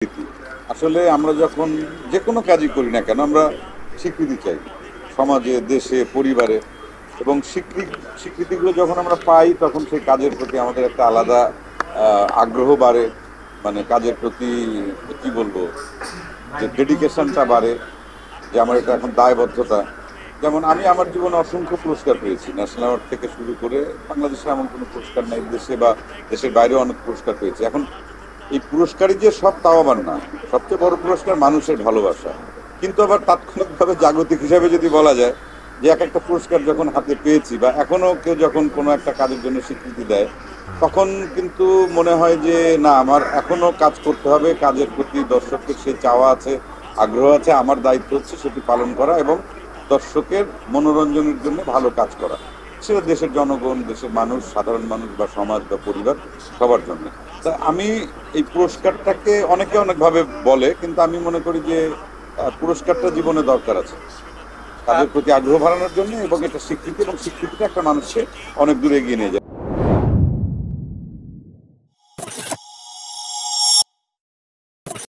স্বীকৃতি। আসলে আমরা যখন যে কোনো কাজই করি না কেন আমরা স্বীকৃতি চাই সমাজে, দেশে, পরিবারে। এবং স্বীকৃতিগুলো যখন আমরা পাই তখন সেই কাজের প্রতি আমাদের একটা আলাদা আগ্রহ বাড়ে। মানে কাজের প্রতি কি বলবো, যে ডেডিকেশনটা বাড়ে, যে আমার এটা এখন দায়বদ্ধতা। যেমন আমি আমার জীবনে অসংখ্য পুরস্কার পেয়েছি, ন্যাশনাল অ্যাওয়ার্ড থেকে শুরু করে। বাংলাদেশে এমন কোনো পুরস্কার নাই, দেশে বা দেশের বাইরেও অনেক পুরস্কার পেয়েছি। এখন এই পুরস্কারই যে সব, তাও আবার না। সবচেয়ে বড় পুরস্কার মানুষের ভালোবাসা। কিন্তু আবার তাৎক্ষণিকভাবে জাগতিক হিসাবে যদি বলা যায় যে এক একটা পুরস্কার যখন হাতে পেয়েছি বা এখনো কেউ যখন কোনো একটা কাজের জন্য স্বীকৃতি দেয়, তখন কিন্তু মনে হয় যে না, আমার এখনো কাজ করতে হবে, কাজের প্রতি দর্শকের সেই চাওয়া আছে, আগ্রহ আছে, আমার দায়িত্ব হচ্ছে সেটি পালন করা এবং দর্শকের মনোরঞ্জনের জন্য ভালো কাজ করা। সেটা দেশের জনগণ, দেশের মানুষ, সাধারণ মানুষ বা সমাজ বা পরিবার, সবার জন্য। তা আমি এই পুরস্কারটাকে অনেকে অনেকভাবে বলে, কিন্তু আমি মনে করি যে পুরস্কারটা জীবনে দরকার আছে কাজের প্রতি আগ্রহ বাড়ানোর জন্য, এবং এটা স্বীকৃতি, এবং স্বীকৃতিটা একটা মানুষকে অনেক দূরে এগিয়ে নিয়ে যায়।